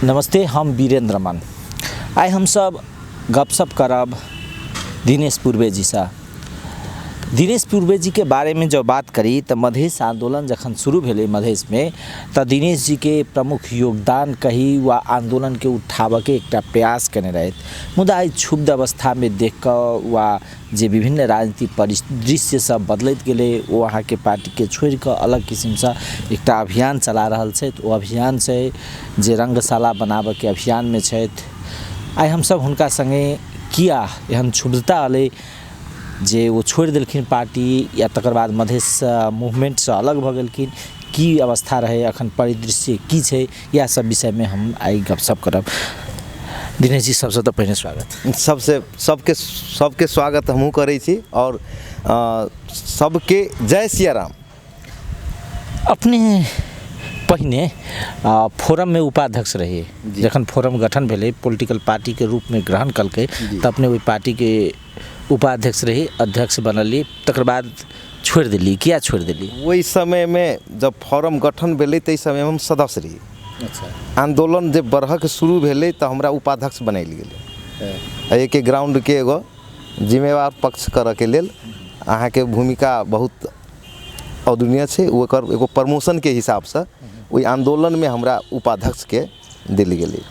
नमस्ते, हम वीरेंद्र मन। आइ हम सब गपशप करब दिनेश पूर्वे जी से। दिनेश पूर्वे जी के बारे में जब बात करी तो मधेश आंदोलन जखन शुरू भेले मधेश में तो दिनेश जी के प्रमुख योगदान कही व आंदोलन के उठाबे के एक प्रयास करने रहे। मुदा आई क्षुब्ध अवस्था में देख कर व जे विभिन्न राजनीतिक परिदृश्य सब बदलत गेले वहाँ के पार्टी के छोड़ कर अलग किस्म से एक अभियान चला रहल छै। तो अभियान से जे रंगशाला बनाबे के अभियान में छै। आई हम सब हुनका संगे किया एहन क्षुब्धता अले जे वो छोड़ दिलखिन पार्टी या तकर बाद मधेश मूवमेंट से अलग भ गेलखिन, की अवस्था रहे अखन परिदृश्य की छै, यह सब विषय में हम आई गपशप करब। दिनेश जी, सबसे तो पहले स्वागत। सबके स्वागत हमहूँ करै छी और सबके जय सिया राम। अपने पहिने फोरम में उपाध्यक्ष रहे, जखन फोरम गठन भेले पॉलिटिकल पार्टी के रूप में ग्रहण कलके तब अपने वही पार्टी के उपाध्यक्ष रहे, अध्यक्ष बनली, तकर बाद छोड़ दिल्ली। क्या छोड़ दिल्ली? वही समय में जब फोरम गठन भेले तै समय में हम सदस्य रही। अच्छा। आंदोलन जब बढ़क शुरू भेले तो हमरा उपाध्यक्ष बनाइल गेले। एक ग्राउंड के एगो जिम्मेवार पक्ष करऽ के लेल अहाँ के भूमिका बहुत अदुनीय छै। ओकर एगो प्रमोशन के हिसाब से वही आंदोलन में हमरा उपाध्यक्ष के दिल गेली।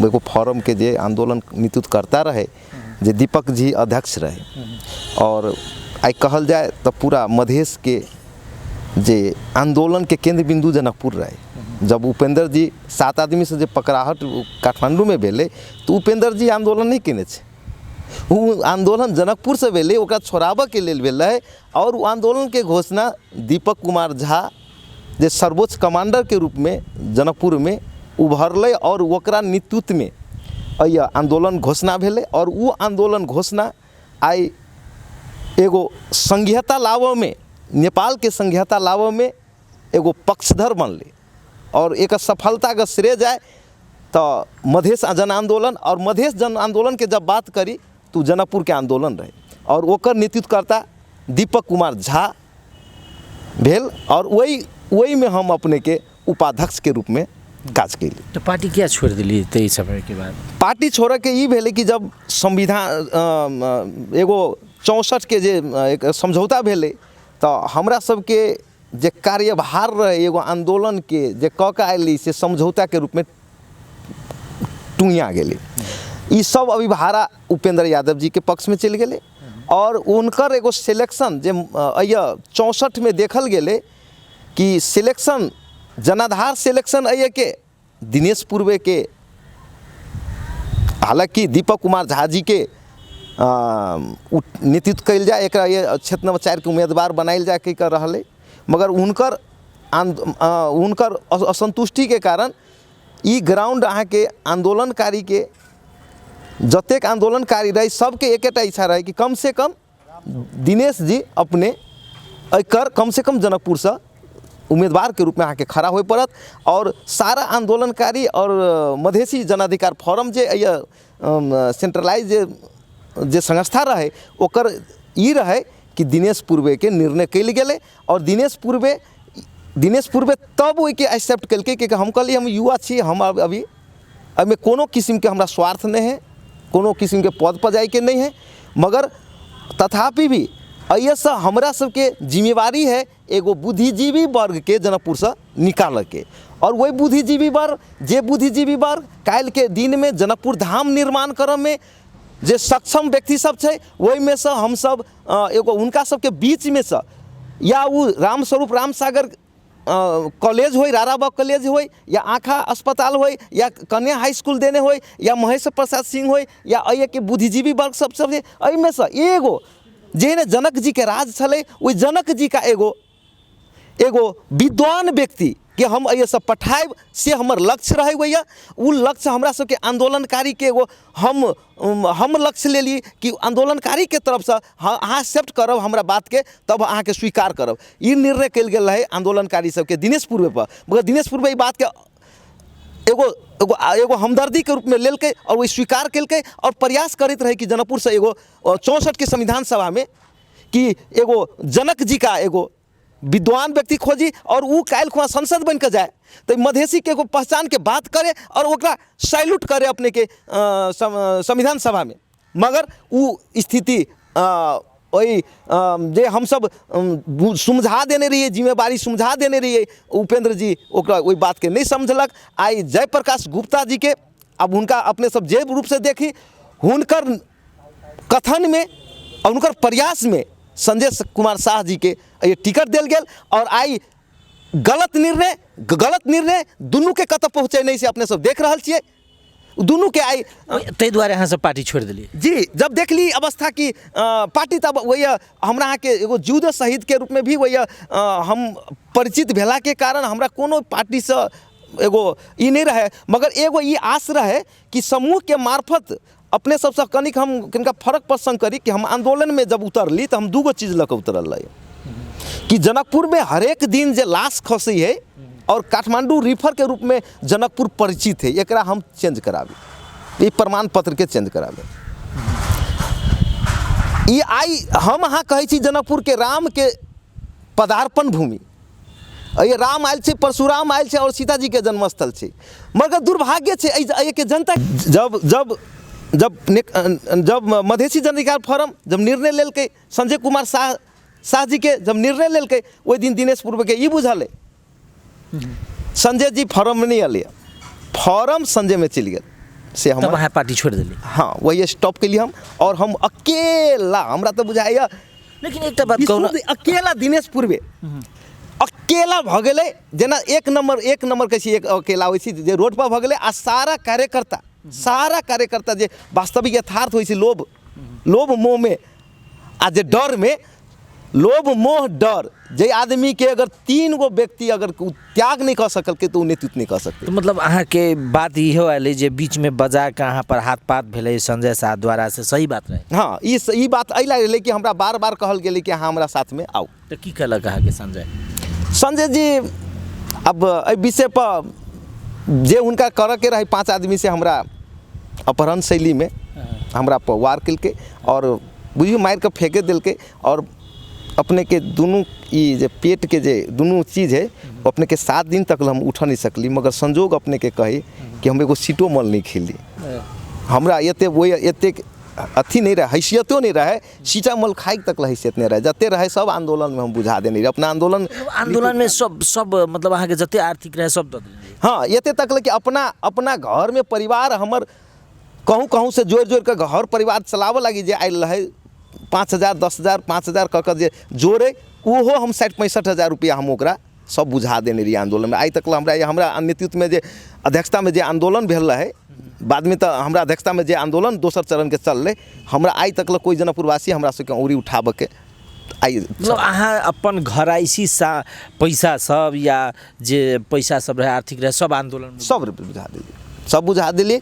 एगो फोरम के जे आंदोलन नेतृत्व करता रहे जे दीपक जी अध्यक्ष रहे। और आई कहल जाए तो पूरा मधेश के जे आंदोलन के केंद्र बिंदु जनकपुर रहे। जब उपेंद्र जी 7 आदमी से जे पकड़ाहट काठमांडू में भेले तो उपेंद्र जी आंदोलन नहीं केने छे। वो आंदोलन जनकपुर से भेले, ओकरा छोड़ाबे के लेल भेल रहे। और वो आंदोलन के घोषणा दीपक कुमार झा जे सर्वोच्च कमांडर के रूप में जनकपुर में उभरले और ओकरा नेतृत्व में यह आंदोलन घोषणा भेले। और वो आंदोलन घोषणा आई एगो संघीयता लावे में, नेपाल के संघीयता लावे में एगो पक्षधर बनले। और एक सफलता का श्रेय जाए तो मधेश जन आंदोलन। और मधेश जन आंदोलन के जब बात करी तो जनकपुर के आंदोलन रहे और ओकर नेतृत्व करता दीपक कुमार झा भेल। और वही में हम अपने के उपाध्यक्ष के रूप में काज कैली। तो पार्टी क्या छोड़ दिल्ली तय समय के बाद? पार्टी छोड़ के ये भेले कि जब संविधान एगो 64 के जे एक समझौता भेले तो हमरा सबके जे कार्यभार रहे एगो आंदोलन के जे कऽ आयली से समझौता के रूप में टूंगिया गेले। ई सब अभी भाड़ा उपेंद्र यादव जी के पक्ष में चल गेले। और उनकर एगो सिलेक्शन जे 64 में देखल गेले कि सिलेक्शन जनाधार सिलेक्शन अये के दिनेश पूर्वे के, हालांकि दीपक कुमार झा जी के नेतृत्व कल जाए, एक क्षेत्र नंबर 4 के उम्मीदवार बनाइल जाए के कर रहा। मगर उनकर असंतुष्टि के कारण ई ग्राउंड अहाँ के आंदोलनकारी के जतेक आंदोलनकारी रहे सबके एकेटा इच्छा रहे कि कम से कम दिनेश जी अपने एकर कम से कम जनकपुर से उम्मीदवार के रूप में आके खड़ा हो पड़त। और सारा आंदोलनकारी और मधेसी जनाधिकार फोरम जे सेंट्रलाइज जे संस्था रहे ओकर ई रहे कि दिनेश पूर्वे के निर्णय कल गेले। और दिनेश पूर्वे तब ओहि के एक्सेप्ट कलके कि हम कहलिए हम युवा छी, हम अभी में कोनो किस्म के हमरा स्वार्थ नहीं है, कोनो किस्म के पद पर जाए के नहीं है। मगर तथापि भी ऐसे हमरा सबके जिम्मेवारी है एगो बुद्धिजीवी वर्ग के जनकपुर से निकाल के। और वही बुद्धिजीवी वर्ग काल के दिन में जनकपुर धाम निर्माण करम में जे सक्षम व्यक्ति सब छै वही में से हम सब एगो उनका सबके बीच में से या वो रामस्वरूप रामसागर कॉलेज हो, राराबाग कॉलेज हो, या आँखा अस्पताल हो, या कन्या हाई स्कूल देने हो, या महेश प्रसाद सिंह हो, या अये के बुद्धिजीवी वर्ग सब में से एगो जेने जनक जी के राज चले वही जनक जी का एगो विद्वान व्यक्ति कि हम ये सब पठाएब से हमर लक्ष्य रहे हुए। उ लक्ष्य हमरा सबके आंदोलनकारी के एगो हम लक्ष्य ले ली कि आंदोलनकारी के तरफ से अहाँ एक्सेप्ट करब हमरा बात के तब अहाँ के स्वीकार करब। ई निर्णय कल गेल रहे आंदोलनकारी सबके दिनेश पूर्वे पर। मगर दिनेश पूर्वे ई बात के एगो हमदर्दी के रूप में लेलकै और वही स्वीकार कलकै और प्रयास करते रहे कि जनकपुर से एगो 64 के संविधान सभा में कि एगो जनक जी का एगो विद्वान व्यक्ति खोजी और वो काल्हि खुआ संसद बन के जाए तो मधेसी के एगो पहचान के बात करे और ओकरा सैल्यूट करे अपने के संविधान सभा में। मगर वो स्थिति वही जे हम सब समझा देने रहिए, जिम्मेवारी समझा देने रहिए, उपेंद्र जी ओकरा वही बात के नहीं समझलक। आई जयप्रकाश गुप्ता जी के अब उनका अपने सब जे रूप से देखी हुनकर कथन में और उनकर प्रयास में संजय कुमार शाह जी के ये टिकट दिल गेल और आई गलत निर्णय दुनू के कतऽ पहुँचे नहीं से अपने सब देख रहा छे। दुनू के आई तै द्वारे अहाँ सब पार्टी छोड़ दिली जी। जब देख ली अवस्था की पार्टी तब वही हमरा अहाँ के एगो जुद शहीद के रूप में भी वही हम परिचित भेला के कारण हमरा कोनो पार्टी से एगो ई नहीं रहे, मगर एगो ई आस रहे कि समूह के मार्फत अपने सबसे कनिक हम कनिका फर्क पसंद करी कि हम आंदोलन में जब उतरली तो हम दूगो चीज़ लऽ कऽ उतरल रही कि जनकपुर में हरेक दिन जे लाश खसी है और काठमांडू रिफर के रूप में जनकपुर परिचित है, एकरा हम चेंज कराबी, ये प्रमाण पत्र के चेंज कराबी। ये आई हम अहाँ कहै छी जनकपुर के राम के पदार्पण भूमि, ये राम आयल छे, परशुराम आयल छे और सीताजी के जन्मस्थल छे, मगर दुर्भाग्य छे एहि के जनता जब मधेसी जन अधिकार फोरम जब निर्णय लेलकै, संजय कुमार शाह जी के जब निर्णय लेलकै, ओहि दिन दिनेश पूर्व के ई बुझल संजय जी फॉर्म में नहीं आलिए, फॉर्म संजय में चल गए से हम तब पार्टी छोड़ दिली। हाँ वही स्टॉप के लिए हम और हम अकेला हमरा तो बुझाइया, लेकिन एक बात कहूँ अकेला दिनेश पूर्वे अकेला भ गए जेना एक नंबर कैसी एक अकेला वैसी जे रोड पर भ गए आ सारा कार्यकर्ता जे वास्तविक यथार्थ होइ छै लोभ मोह में आ जे डर में लोभ मोह डर जे आदमी के अगर 3 गो व्यक्ति अगर त्याग नहीं कर सकल के तो नेतृत्व नहीं कर सकते। तो मतलब अहाँ के बात इहो आयल जे बीच में बजा के अहाँ पर हाथ पात भेले संजय शाह द्वारा से सही बात रहे। हाँ ई बात अइला रहे कि हमरा बार कहल गेलै कि अहाँ हमरा साथ में आउ। तो की कहलक अहाँ के संजय जी अब एहि विषय पर जे हुनका करऽ के रहे 5 आदमी से हमरा अपहरण शैली में हमरा पर वार केलकै और बुझियो मार के फेंके दिलकै और अपने के दोनों ये जे पेट के जे दोनों चीज़ है अपने के 7 दिन तक हम उठ नहीं सकली, मगर संजोग अपने के कही कि हम एगो सीटो मल नहीं खेली, हमरा एते अथी नहीं रहे, हैसियतो नहीं रहे, सीटा मल खाई तक हैसियत नहीं रहे, जते रहे सब आंदोलन में हम बुझा देने रहे अपना आंदोलन में सब मतलब अहाँ के जते आर्थिक रहे सब दे देलिए। हाँ एते तक कि अपना घर में परिवार हमर कहूँ से जोड़ के घर परिवार चलावे लगी जे आयल रहे 5,000 10,000 5,000 कऽ जे जोड़े ओहो हम 60-65 हज़ार रुपया हम ओकरा सब बुझा देने रही आंदोलन में। आई तक हमरा नेतृत्व में जे अध्यक्षता में जे आंदोलन भेल रहे, बाद में तो हमरा अध्यक्षता में जे आंदोलन दोसर चरण के चल रहे, हमरा आई तक कोई जनकपुरवासी हमरा सबके औरी उठाबे के आई मतलब अहाँ अपन घराइसी पैसा सब या जे पैसा सब रहे आर्थिक रहे सब आंदोलन सब बुझा दिली।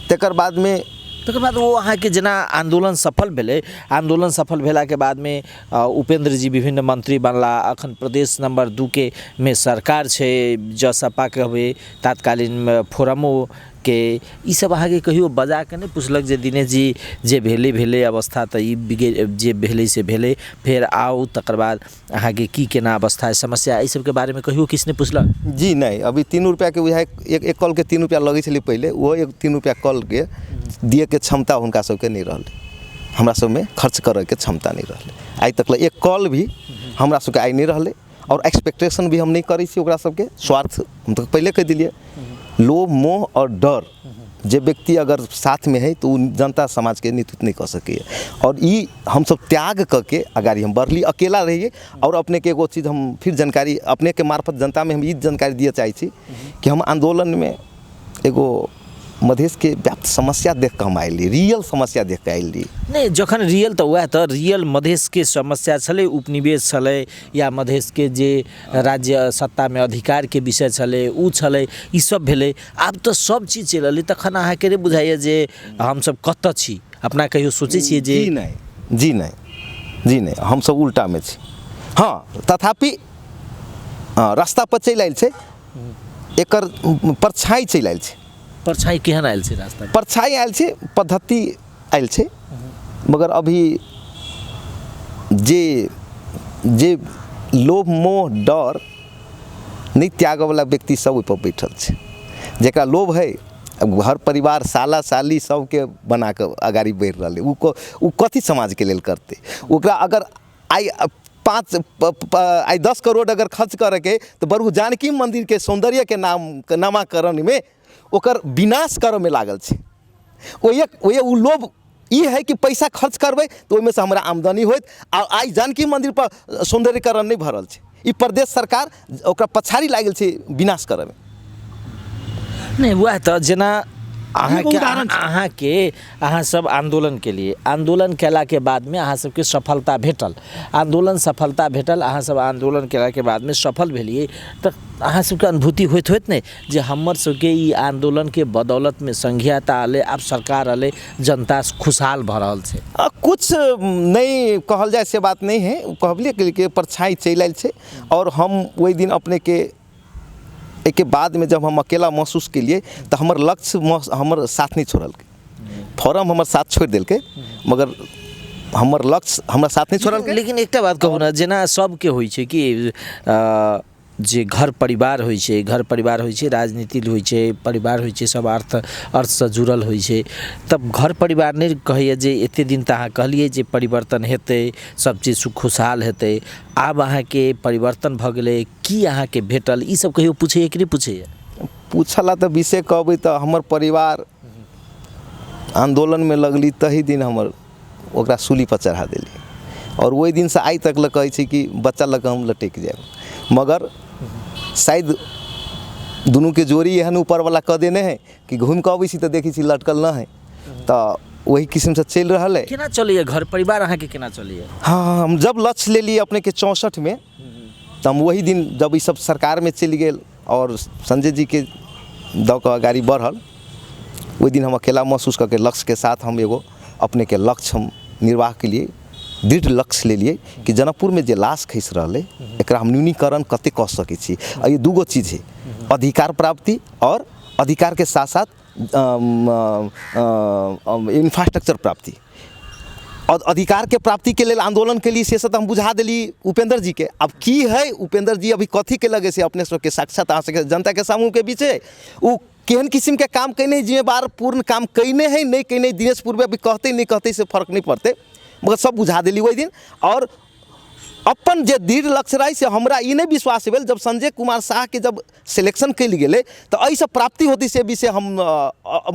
तकर बाद वो अहाँ के जना आंदोलन सफल भेले, आंदोलन सफल भेला के बाद में उपेंद्र जी विभिन्न मंत्री बनला, अखन प्रदेश नंबर 2 के में सरकार छे, जसपा के हवे तत्कालीन फोरमो के ई सब अहाँ के कहियो बजा के नहीं पूछलक जे दिनेश जी जे भेले अवस्था तो जे भेले से भेले फिर आओ तकर बाद अहाँ के की केना अवस्था है समस्या ई सब के बारे में कहियो किसने पूछलक? जी नहीं, अभी 3 रुपया के बुझाए एक कॉल के 3 रुपया लगे छलै पहले, वो एक 3 रुपया कॉल के दिए के क्षमता हुनका सबके नहीं रहले, हमरा सब में खर्च करे के क्षमता नहीं रहले। आई तक एक कॉल भी हमरा सबके आई नहीं रहले और एक्सपेक्टेशन भी हम नहीं करी छी ओकरा सबके, स्वार्थ हम तो पहले कह दिलिए। लोभ मोह और डर जे व्यक्ति अगर साथ में है तो जनता समाज के नेतृत्व नहीं कर सके और ये हम सब त्याग करके अगाड़ी हम बढ़ली, अकेला रहिए। और अपने के एगो चीज़ हम फिर जानकारी अपने के मार्फत जनता में हम ये जानकारी दिए चाहे छी कि हम आंदोलन में एगो मधेश के व्याप्त समस्या देख के हम आइली, रियल समस्या देख के आइली नहीं। जखन रियल तो वह तो रियल मधेश के समस्या छले, उपनिवेश छले या मधेश के जे राज्य सत्ता में अधिकार के विषय छले उ छले, ई सब भेले। आब तो सब चीज चल रही, तखन अहाँ के रे बुझाइए जे हम सब कत छी, अपना कहियो सोचे छिए जे जी नहीं हम सब उल्टा में छी। हाँ तथापि रास्ता पर चल आयल छे, एकर परछाई चल आयल छे। परछाई केहन आयल छे? रास्ता परछाई आयल छे, पद्धति आयल छे, मगर अभी जे लोभ मोह डर नहीं त्याग वाला व्यक्ति सब ओहि पर बैठल छै, जेकरा लोभ है घर परिवार साला साली सबके बना के आगाड़ी बढ़ि रहल है, उ कथी समाज के लेल करते। ओकरा अगर आई 10 करोड़ अगर खर्च करे के तो बरु जानकी मंदिर के सौंदर्य के नामकरण में ओकर विनाश करे में लागल छै। ओए उ लोभ ई है कि पैसा खर्च करबै तो ओहिमे से हमरा आमदनी होत, आ आई जानकी मंदिर पर सौंदर्यकरण नहीं भरल छै। ई प्रदेश सरकार ओकरा पछाड़ी लागल छै विनाश करे में। नहीं वह तो जेना अहाँ सब आंदोलन के लिए आंदोलन केला के बाद में अहाँ सबके सफलता भेटल, सफलता भेटल, अहाँ सब आंदोलन केला के बाद में सफल भेलिए, तो अहाँ सबके अनुभूति होत नहीं जे हमर सबके ई आंदोलन के बदौलत में संघीयता आले, अब सरकार आले, जनता खुशहाल भ रहल छै। कुछ नहीं कहल जाए से बात नहीं है, कहलिए कि परछाई चलि आयल छै। और हम वही दिन अपने के एक बाद में जब हम अकेला महसूस के लिए तो हमर लक्ष्य हमर साथ नहीं छोड़ल, फॉर्म हमर साथ छोड़ दिल के, मगर हमर लक्ष्य हमरा साथ नहीं छोड़ल। लेकिन एक बात कहूँ ना, जेना सबके होइ छै कि जे घर परिवार होइ छै, राजनीति होइ छै, परिवार होइ छै, सब अर्थ से जुड़ल होइ छै, तब घर परिवार नहीं कहैए जे एते दिन तऽ अहाँ कहलिए जे परिवर्तन हेतै, सब चीज खुशहाल हेतै, आब अहाँ के परिवर्तन भ गेलै, की अहाँ के भेटल, ई सब कहियो पूछैए कि नहीं पूछैए? पूछला तो विषय कहबै तो हमर परिवार आंदोलन में लगली तही दिन हमर ओकरा सूली पर चढ़ा देली, और वही दिन से आई तक कहै छै कि बच्चा लग हम लटक जाए, मगर शायद दुनू के जोड़ी एहन ऊपर वाला कह देने है कि घूम के अबै छी तो देखी छी लटकल ना है, तो वही किस्म से चल रहा है। केना चलिए घर परिवार अहाँ के केना चलिए? हाँ, हम जब लक्ष्य ले लिए अपने के 64 में, तो हम वही दिन जब ये सब सरकार में चल गए और संजय जी के द के गाड़ी बढ़ल, वही दिन हम अकेला महसूस करके लक्ष्य के साथ हम एगो अपने के लक्ष्य हम निर्वाह के लिए दृढ़ लक्ष्य ले लिए कि जनकपुर में जे लाश खसि रहा एकरा हम न्यूनीकरण कते कह सकै छी। और ये दूगो चीज़ है, अधिकार प्राप्ति और अधिकार के साथ साथ इंफ्रास्ट्रक्चर प्राप्ति। और अधिकार के प्राप्ति के लिए आंदोलन के लिए से सब हम बुझा दिली उपेंद्र जी के। अब की है उपेंद्र जी अभी कथी के लगे से अपने सबके साक्षात अहाँ सबके जनता के समूह के बीच वो केहन किस्म के काम कईने जिम्मेवार पूर्ण काम कईने है नहीं कईने दिनेश पूर्वे अभी कहते नहीं कहते से फर्क नहीं पड़ते, मगर सब बुझा दिली वही दिन। और अपन जे दृढ़ लक्ष्य रही से हमरा ई नहीं विश्वास भेल, जब संजय कुमार शाह के जब सिलेक्शन कल गए तो ऐसा प्राप्ति होती से विषय हम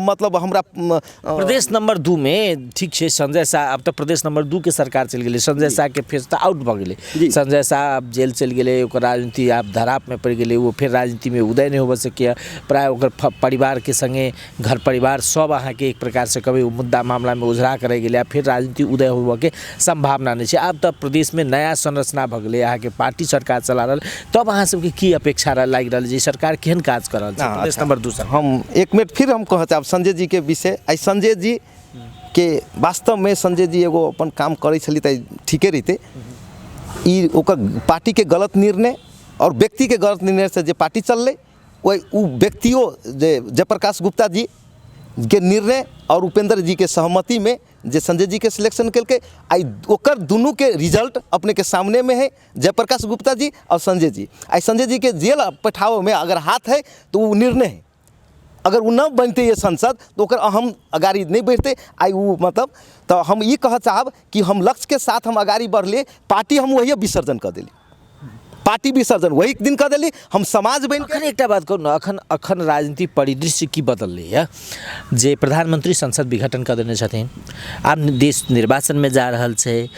मतलब हमरा प्रदेश नंबर 2 में ठीक है संजय शाह, अब तो प्रदेश नंबर 2 के सरकार चल गए, संजय शाह के फेज तो आउट भ गए, संजय शाह अब जेल चल गए, राजनीति आप धराप में पड़ गए, वो फिर राजनीति में उदय नहीं हो सके, प्राय ओकर परिवार के संगे घर परिवार सब अहाँ के एक प्रकार से कभी मुद्दा मामला में उझरा करे गए, फिर राजनीति उदय हो के संभावना नहीं है। अब तो प्रदेश में नया संरचना भ गए, अहाँ के पार्टी सरकार चला रहा, तब अहाँ सबके की अपेक्षा लाग रहा है सरकार केहन काज कर रहा है? प्रदेश नंबर 2 हम एक मिनट फिर हम कह चाहब संजय जी के विषय। आई संजय जी के वास्तव में संजय जी एगो अपन काम करे छली त ठीके रहते, ई ओकर पार्टी के गलत निर्णय और व्यक्ति के गलत निर्णय से जे पार्टी चलले वही उ व्यक्तियों जयप्रकाश गुप्ता जी के निर्णय और उपेंद्र जी के सहमति में जे संजय जी के सिलेक्शन करके आई ओकर दोनों के रिजल्ट अपने के सामने में है, जयप्रकाश गुप्ता जी और संजय जी। आई संजय जी के जेल पठाव में अगर हाथ है तो वो निर्णय है, अगर वो न बनते ये संसद तो ओकर हम अगाड़ी नहीं बढ़ते। आई वो मतलब तो हम ये कह चाहब कि हम लक्ष्य के साथ हम अगाड़ी बढ़ले, पार्टी हम वही विसर्जन कर दिली, पार्टी विसर्जन वही दिन कर दिली, हम समाज बन के। एक बात कहूँ ना, अखन राजनीति परिदृश्य की बदल रही है, जे प्रधानमंत्री संसद विघटन कर देने छथिन, आब देश निर्वाचन में जा रहा है,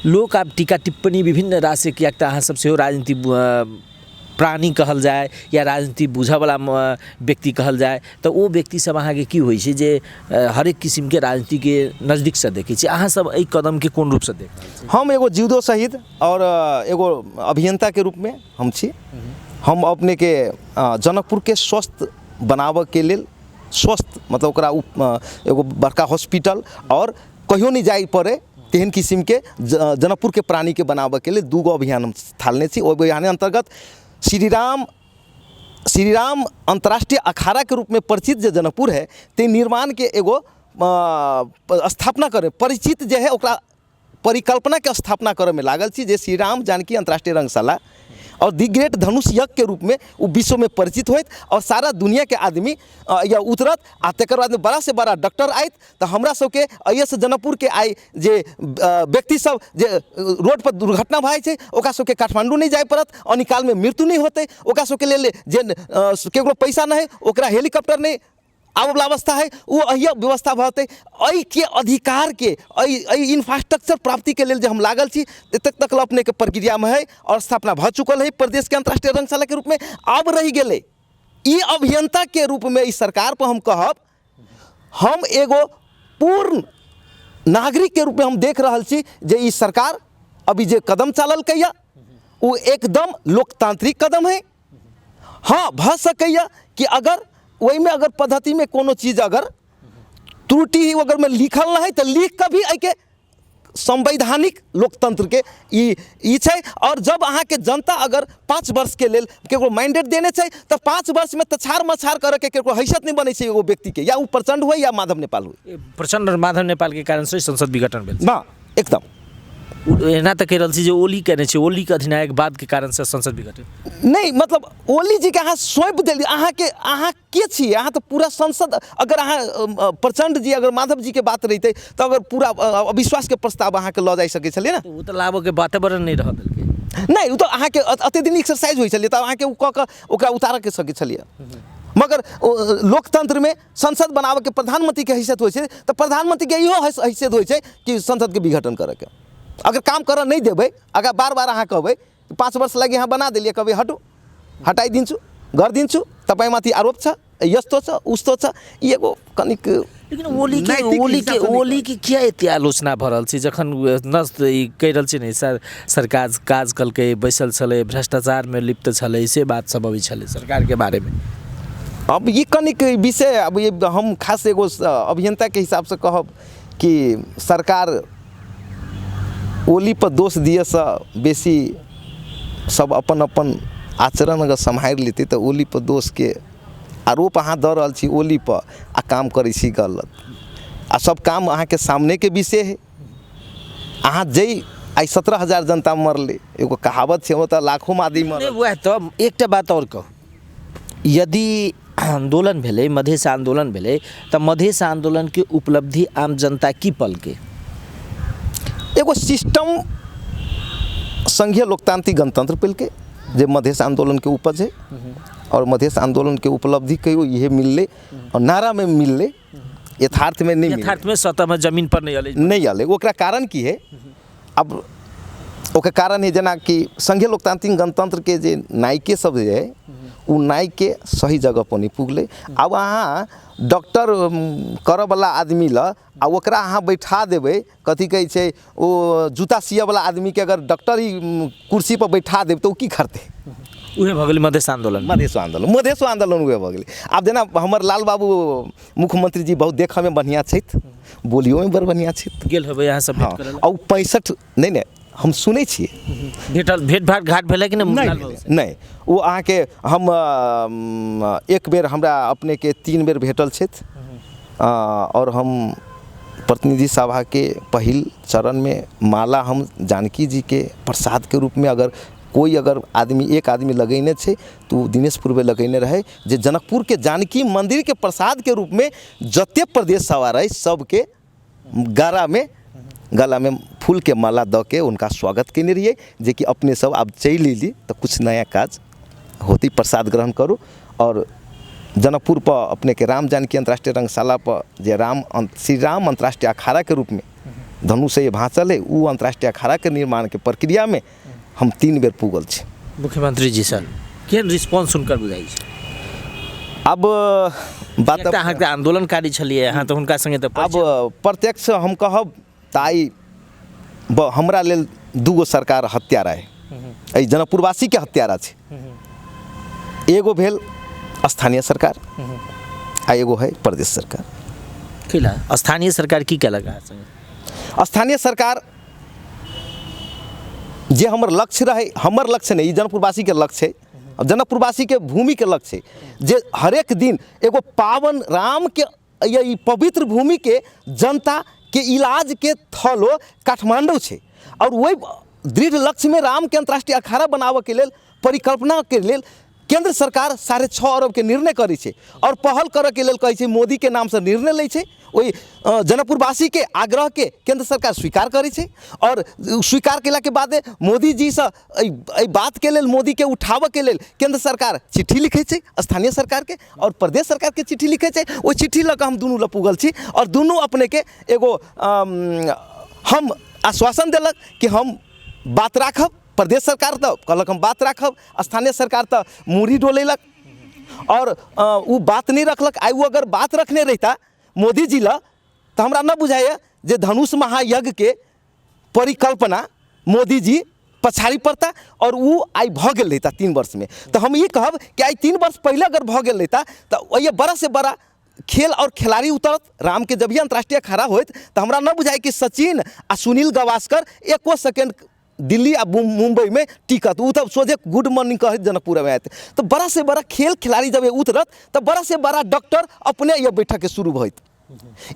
लोग आब टीका टिप्पणी विभिन्न राशि किया अहाँ सब सेहो राजनीति प्राणी कहल जाए या राजनीति बुझे वाला व्यक्ति कहल जाए, तो वो व्यक्ति सब अहाँ के की होइ छै जे हरेक किस्म के राजनीति के नजदीक से देखै छी, अहाँ सब एहि कदम के कोन रूप से देख रहल छी? हम एगो जीवदो शहीद और एगो अभियंता के रूप में हम छी। हम अपने के जनकपुर के स्वस्थ बनाबे के लेल, स्वस्थ मतलब ओकरा एगो बड़का हॉस्पिटल और कहियो नहीं जाए पड़े तेहन किस्म के जनकपुर के प्राणी के बनाबे के लिए दूगो अभियान हम थालने छी। ओहि अभियान अंतर्गत श्री राम अंतर्राष्ट्रीय अखाड़ा के रूप में परिचित जो जनकपुर है ते निर्माण के एगो स्थापना करे, परिचित जो है ओकरा परिकल्पना के स्थापना करे में लागल छी जे श्री राम जानकी अंतर्राष्ट्रीय रंगशाला और दी ग्रेट धनुष यज्ञ के रूप में वो विश्व में परिचित होत और सारा दुनिया के आदमी या उतरत आ तकर बाद में बड़ा से बड़ा डॉक्टर आयत तो हमरा सबके अयस जनकपुर के आइ जे व्यक्ति सब जे रोड पर दुर्घटना भए छै ओकरा सबके काठमांडू नहीं जाय पड़त अनिकाल में मृत्यु नहीं होते ओकरा सबके लेल जे केकरो पैसा नहीं ओकरा हेलीकॉप्टर नहीं आबला अवस्था है वो अहिया व्यवस्था भते एहि के अधिकार के इंफ्रास्ट्रक्चर प्राप्ति के लेल जे हम लागल छी तक तक अपने के प्रक्रिया में है और स्थापना भ चुकल है प्रदेश के अंतर्राष्ट्रीय रंगशाला के रूप में अब रह गए ई अभियंता के रूप में इस सरकार पर हम कहब हम एगो पूर्ण नागरिक के रूप में हम देख रहा छी जे ई सरकार अभी जे कदम चलल कैया वो एकदम लोकतांत्रिक कदम है। हाँ भ सकैया कि अगर वही में अगर पद्धति में कोनो चीज़ अगर त्रुटि अगर में लिखल ना है तो लिख के भी के संवैधानिक लोकतंत्र के ई छै और जब अहाँ के जनता अगर 5 वर्ष के लेल केकरो मैंडेट देने छै तो 5 वर्ष में तछार मछार करे के केकरो हैसियत नहीं बने छै एगो व्यक्ति के या वो प्रचंड हो या माधव नेपाल हो प्रचंड और माधव नेपाल के कारण से संसद विघटन भेल ना एकदम एना तक कह रहल छी जे ओली कहने छै ओली के अधिनायक बाद के कारण से संसद विघटन नहीं मतलब ओली जी के अहाँ सौंप देलिए अहाँ के छी अहाँ तो पूरा संसद अगर अहाँ प्रचंड जी अगर माधव जी के बात रहते तो अगर पूरा अविश्वास के प्रस्ताव अहाँ के ल जा सके छलिए ना वो तो लाभ के वातावरण नहीं रह देलकै नहीं वो तो अहाँ के अते दिन एक्सरसाइज होइ छलिए तो अहाँ के ओकरा उतार के सके छलिए मगर लोकतंत्र में संसद बनावे के प्रधानमंत्री के हैसियत होइ छै तो प्रधानमंत्री के इहो हैसियत होइ छै कि संसद के विघटन करे के अगर काम कर नहीं देवे अगर बार बार अहाँ कहबै 5 वर्ष लगे अहाँ बना दिलिए कहबै हटू हटाई दिन्छु घर दिन्छु तपाईमाथि आरोप छ यस्तो छ उस्तो छ ई एगो कनिक लेकिन ओली के क्या एते आलोचना भ रहल छै जखन न कहि रहल छै ने सरकार काज कलकै बैसल छलै भ्रष्टाचार में लिप्त छलै से बात सब अबै छलै सरकार के बारे में अब ये कनिक विषय अब ये हम खास एगो अभियंता के हिसाब से कहब कि सरकार ओली पर दोष दिए से बेसी सब अपन अपन आचरण अगर सम्हारि लेते तो ओली पर दोष के आरोप अहाँ दऽ रहल छी ओली पर आ काम करै छी गलत आ सब काम अहाँ के सामने के विषय है अहाँ जई आई 17,000 जनता मरले एगो कहावत छै तो लाखों आदमी मरले वह तो एकटा बात और कहू यदि आंदोलन भेलै मधेश आंदोलन भेलै तो मधेश आंदोलन के उपलब्धि आम जनता की पल के एगो सिस्टम संघीय लोकतांत्रिक गणतंत्र पेल के जे मधेश आंदोलन के उपज है और मधेश आंदोलन के उपलब्धि कहियो ये मिलले और नारा में मिलले यथार्थ में नहीं यथार्थ में सतह में जमीन पर नहीं आले ओकरा कारण की है अब ओकर कारण है जना कि संघीय लोकतांत्रिक गणतंत्र के जे नायके सब जे है उ नायके सही जगह पर नहीं पुगले अब अहाँ डॉक्टर करऽ वाला आदमी ला आ ओकरा अहाँ बैठा देबै कथी कहै छै ओ जूता सियऽ वाला आदमी के अगर डॉक्टर ही कुर्सी पर बैठा देबै तो की करते उहे भऽ गेलै मधेश आंदोलन उहे भऽ गेलै आब जेना हमर लाल बाबू मुख्यमंत्री जी बहुत देखऽ में बढ़िया छथि बोलियो में बड़ बढ़िया छथि गेल हेबै यहाँ सब भेट करल और 65 नहीं हम सुनै छियै भेट घाट भेलै कि नहीं वो अहाँ के हम एक बेर हमरा अपने के 3 बेर भेटल छथि और हम प्रतिनिधि सभा के पहिल चरण में माला हम जानकी जी के प्रसाद के रूप में अगर कोई अगर आदमी एक आदमी लगेने छे तो दिनेश पूर्वे लगेने रहे जे जनकपुर के जानकी मंदिर के प्रसाद के रूप में जते प्रदेश सवार है सबके गला में फूल के माला द के उनका स्वागत केने रहिए जे कि अपने सब अब चलि ली तो कुछ नया काज होती प्रसाद ग्रहण करूँ और जनकपुर पर अपने के राम जानकी अंतर्राष्ट्रीय रंगशाला पर जे श्री राम अंतर्राष्ट्रीय अखाड़ा के रूप में धनु से ये भाँचल है वो अंतर्राष्ट्रीय अखाड़ा के निर्माण के प्रक्रिया में हम 3 बेर पुगल छी। मुख्यमंत्री जी सर केहन रिस्पॉन्स हुनकर बुझाइ छै अब बात अहाँके आंदोलनकारी छलिए अहाँ तो हुनका संगे तो अब प्रत्यक्ष हम कहब ताई हमरा लेल 2 सरकार हत्यारा है जनकपुरवासी के हत्यारा छै एगो भेल स्थानीय सरकार आ एगो है प्रदेश सरकार किला स्थानीय सरकार की केलक स्थानीय सरकार जे हमर लक्ष्य रहे हमर लक्ष्य नहीं जनकपुरवासी के लक्ष्य है जनकपुरवासी के भूमि के लक्ष्य है जे हरेक दिन एगो पावन राम के ये पवित्र भूमि के जनता के इलाज के थलो काठमांडू छै और वही दृढ़ लक्ष्य में राम के अंतर्राष्ट्रीय अखाड़ा बनाबे के लेल परिकल्पना के लेल केंद्र सरकार 6.5 अरब के निर्णय करै छै और पहल करे के लेल कहै छै मोदी के नाम से निर्णय लै छै। वही जनकपुरवासी के आग्रह के केंद्र सरकार स्वीकार करै छै और स्वीकार केला के बाद मोदी जी से बात के लेल मोदी के उठाबे के लेल केंद्र सरकार चिट्ठी लिखै छै स्थानीय सरकार के और प्रदेश सरकार के चिट्ठी लिखै छै। वो चिट्ठी लऽ कऽ हम दुनू लऽ पुगल छी और दुनू अपने के एगो हम आश्वासन देलक कि हम बात राखब। प्रदेश सरकार तो कहलक हम बात राखब, स्थानीय सरकार तो मुड़ी डोलेलक और वो बात नहीं रखलक। आई वो अगर बात रखने रहता मोदी जी ला तो हमरा न बुझाइए जे धनुष महायज्ञ के परिकल्पना मोदी जी पछाड़ी पड़ता और वो आई भ गेल रहता 3 वर्ष में। तो हम ये कहब कि आई 3 वर्ष पहले अगर भ गेल रहता तो ये बड़ा से बड़ा खेल और खिलाड़ी उतरत राम के जब भी अंतर्राष्ट्रीय अखाड़ा होत तो हमरा न बुझाई कि सचिन आ सुनील गावस्कर एको सेकेंड दिल्ली आ मुंबई में टिकत। वो तब सोचे गुड मॉर्निंग कहे जनकपुर में आते तो बड़ा से बड़ा खेल खिलाड़ी जब उतरत तो बड़ा से बड़ा डॉक्टर अपने ये बैठक के शुरू होत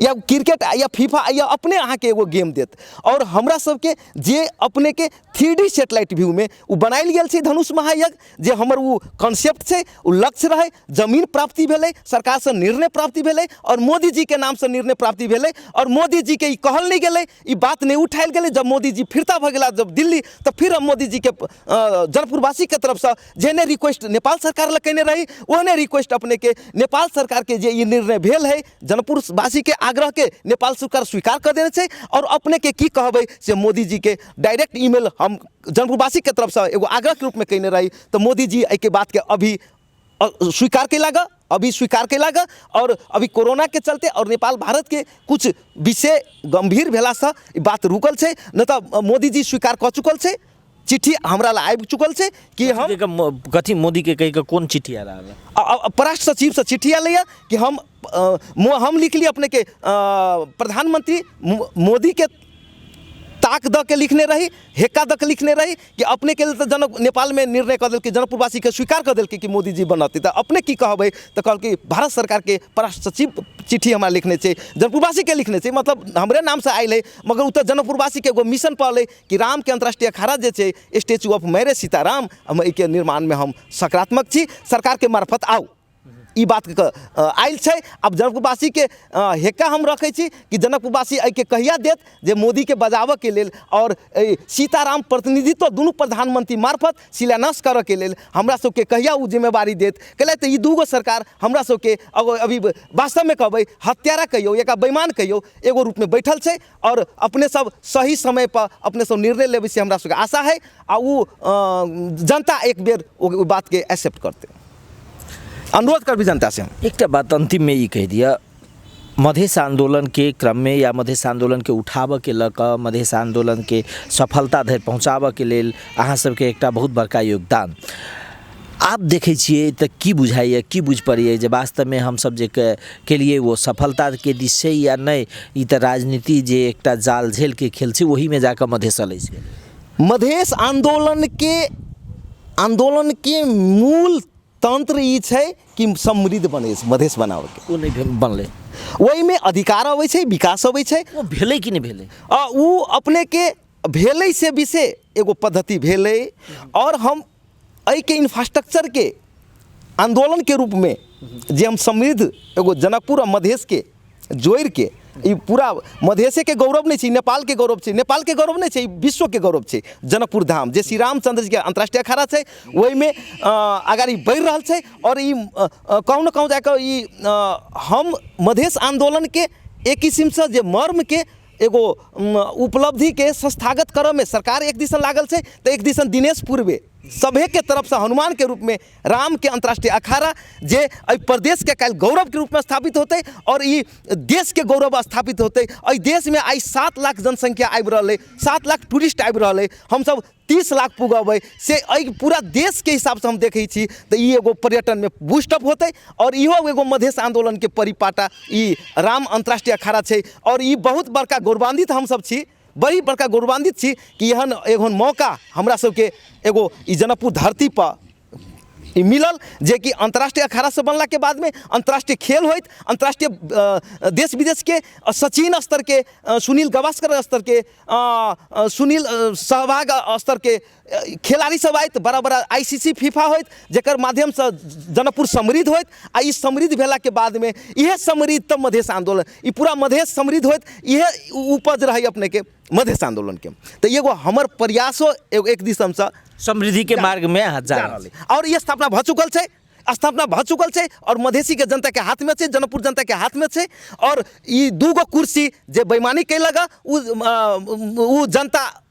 या क्रिकेट या फीफा या अपने अहाँ के एगो गेम देत। और हमरा सबके जे अपने के 3D सैटेलाइट व्यू में वो बनायल गेल छै धनुष महायज्ञ जे हमर वो कॉन्सेप्ट छै वो लक्ष्य रहे जमीन प्राप्ति भेलै सरकार से निर्णय प्राप्ति भेलै और मोदी जी के नाम से निर्णय प्राप्ति भेलै और मोदी जी के कहल नहीं गेलै ई बात नहीं उठायल गेलै। जब मोदी जी फिरता भ गेला जब दिल्ली तो फिर हम मोदी जी के जनकपुरवासी के तरफ से जेने रिक्वेस्ट नेपाल सरकार लग केने रही ओहने रिक्वेस्ट अपने के नेपाल सरकार के जे ई निर्णय भेल है जनकपुर वासी के आग्रह के नेपाल सरकार स्वीकार कर देने छै और अपने के की कहबै से मोदी जी के डायरेक्ट ईमेल हम जनकपुरवासी के तरफ से एगो आग्रह के रूप में कहने रही तो मोदी जी एहि के बात के अभी स्वीकार के लागा और अभी कोरोना के चलते और नेपाल भारत के कुछ विषय गंभीर भेला से बात रुकल छै न तो मोदी जी स्वीकार कर चुकल छै। चिट्ठी हमरा ला आबि चुकल छै कि हम कथी मोदी के कही कौन चिट्ठी आ रहा परराष्ट्र सचिव से चिट्ठी आलै कि हम लिख लिए अपने के प्रधानमंत्री मोदी के ताक द के लिखने रही हेक्का द के लिखने रही कि अपने के तो जनक नेपाल में निर्णय कर दिल कि जनकपुरवासी के स्वीकार कर दिल कि मोदी जी बनते तो अपने की कहबै तो कहल कि भारत सरकार के परराष्ट्र सचिव चिट्ठी हमारा लिखने छै जनकपुरवासी के लिखने छै मतलब हमरे नाम से आयल है मगर उ तो जनकपुरवासी के एगो मिशन पड़े कि राम के अंतर्राष्ट्रीय अखाड़ा जे छै स्टैचू ऑफ मैरे सीताराम के निर्माण में हम सकारात्मक छी सरकार के मार्फत आउ ई बात के आयल छै। अब जनकपुरवासी के हेक्का हम रखे छी कि जनकपुरवासी एहि के कहिया देत जे मोदी के बजाबऽ के लेल और सीताराम प्रतिनिधित्व दुनू प्रधानमंत्री मार्फत शिलान्यास करऽ के लेल हमरा सबके कहिया उ जिम्मेवारी देत कैले तो ई दूगो सरकार हमरा सबके अभी वास्तव में कहबै हत्यारा कहियो या बेईमान कहियो एगो रूप में बैठल छै और अपने सब सही समय पर अपने सब निर्णय लेबै से हमरा सबके आशा है आ उ जनता एक बेर ओ बात के एक्सेप्ट करते अनुरोध कर भी जनता से हम एक बात अंतिम में ये कह दिया मधेश आंदोलन के क्रम में या मधेश आंदोलन के उठाबऽ के लऽ कऽ मधेश आंदोलन के सफलता धरि पहुँचाबऽ के लेल अहाँ सबके एक बहुत बड़का योगदान आप देखे छिए तो की बुझाइए की बुझ पड़िए जे वास्तव में हम सब जे के लिए वो सफलता के दिश छै या नहीं ई तो राजनीति जे एक जाल झेल के खेल छै वही में जाकर मधेश अलै छै। मधेश आंदोलन के मूल तंत्र ई छै कि समृद्ध बने मधेश बनावे के वो नहीं बनले वही में अधिकार अबै छै विकास अबै छै वो भेलै कि नहीं भेलै उ अपने के भेलै से विषय एगो पद्धति भेलै और हम एहि के इंफ्रास्ट्रक्चर के आंदोलन के रूप में जे हम समृद्ध एगो जनकपुर और मधेश के जोड़ के ई पूरा मधेशे के गौरव नहीं छै नेपाल के गौरव छै नेपाल के गौरव नहीं छै विश्व के गौरव छै जनकपुर धाम जे श्री रामचंद्र जी के अंतर्राष्ट्रीय अखाड़ा छै वही में अगाड़ी बढ़ि रहल छै और ई कहूँ न कहूँ जाकर ई हम मधेश आंदोलन के एक किस्म से जे मर्म के एगो उपलब्धि के संस्थागत करऽ में सरकार एक दिसन लागल छै तो एक दिसन दिनेश पूर्वे सभे के तरफ से हनुमान के रूप में राम के अंतर्राष्ट्रीय अखाड़ा जे एहि प्रदेश के काल्हि गौरव के रूप में स्थापित होते और ई देश के गौरव स्थापित होते। एहि देश में आई 7 लाख जनसंख्या आबि रहल है 7 लाख टूरिस्ट आबि रहल है हम सब 30 लाख पुगबै से एहि पूरा देश के हिसाब से हम देखै छी तो ई एगो पर्यटन में बूस्टअप होते और इहो एगो मधेश आंदोलन के परिपाटा ई राम अंतर्राष्ट्रीय अखाड़ा छै और ई बहुत बड़का गौरवान्वित हम सब छी बड़ी बड़का गौरवान्वित छी कि एहन मौका हमरा सबके एगो ई जनकपुर धरती पर ई मिलल जे कि अंतर्राष्ट्रीय अखाड़ा से बनला के बाद में अंतर्राष्ट्रीय खेल होइत, अंतर्राष्ट्रीय देश विदेश के सचिन स्तर के, सुनील गावस्कर स्तर के, सुनील सहवाग स्तर के खिलाड़ी सब आयत, बड़ा बड़ा ICC फीफा होइत, जेकर माध्यम से जनकपुर समृद्ध होइत। आ ई समृद्ध भेला के बाद में इहे समृद्ध तब मधेश आंदोलन, ई पूरा मधेश समृद्ध होइत, इहे उपज रही अपने के मधेश आंदोलन के। तो एगो हमर प्रयासो एक दिशा से समृद्धि के मार्ग में जा रहल है। और ये स्थापना भ चुकल है, स्थापना भ चुकल है और मधेसी के जनता के हाथ में है, जनकपुर जनता के हाथ में है। और ये दूगो कुर्सी जे बेईमानी कैलगा उ जनता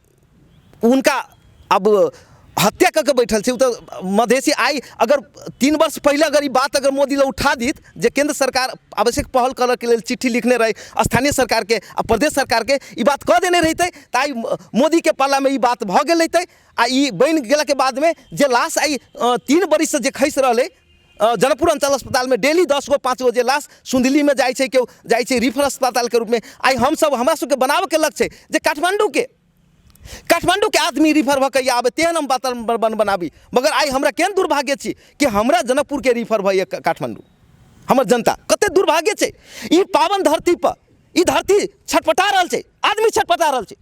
उनका अब हत्या करके बैठल है। तो मधेसी आई अगर 3 वर्ष पहले अगर ये बात अगर मोदी ला उठा दी, जे केंद्र सरकार आवश्यक पहल करे के लिए चिट्ठी लिखने रहे स्थानीय सरकार के आ प्रदेश सरकार के, ये बात कह देने रहते ताई मोदी के पाला में ये बात भ गेल रहते। आ ई बन गेला के बाद में जे लाश आई 3 बरिस से जे खैस रहे जनकपुर अंचल अस्पताल में डेली 10 गो 5 गो जे लाश सुंदली में जाए केओ जाए रिफर अस्पताल के रूप में, आई हम सब हमरा सबके बनावे के लक्ष्य है जे काठमांडू के आदमी रिफर भ के आबे तेहन हम बात बनाबी। मगर आई हमरा केहन दुर्भाग्य छी कि हमरा जनकपुर के रिफर भइए काठमांडू, हमर जनता कते दुर्भाग्य छै। ई पावन धरती पर ई धरती छटपटा रहल छै, आदमी छटपटा रहल छै,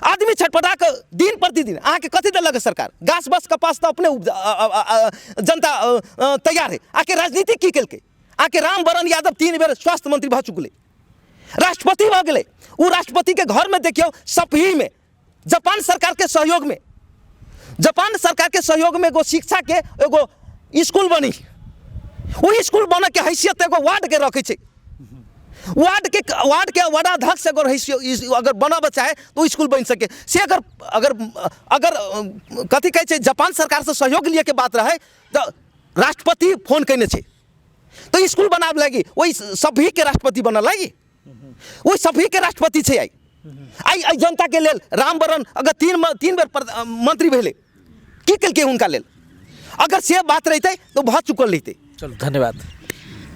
आदमी छटपटा के दिन प्रतिदिन अहाँ के कथी देलक सरकार, घास बस कपास तो अपने जनता तैयार है। आके राजनीति की केलकै, आके रामवरण यादव 3 बेर स्वास्थ्य मंत्री भ चुकले, राष्ट्रपति भ गेले। उ राष्ट्रपति के घर में देखियो सपही में जापान सरकार के सहयोग में, जापान सरकार के सहयोग में एगो शिक्षा के एगो स्कूल बनी, वो स्कूल बने के हैसियत एगो वार्ड के रखे छै। वार्ड के वार्डाध्यक्ष अगर बनब चाहे तो स्कूल बन सके से अगर कथी कहे जापान सरकार से सहयोग लिए के बात रहे तो राष्ट्रपति फोन करने छे तो स्कूल बनाब लगी, वही सभी के राष्ट्रपति बनल लगी, वही सभी के राष्ट्रपति छे। आई जनता के लेल रामवरण अगर 3 बेर मंत्री भेले की कल के उनका लेल, अगर से बात रहते तो बहुत चुकल रहते। चलो धन्यवाद।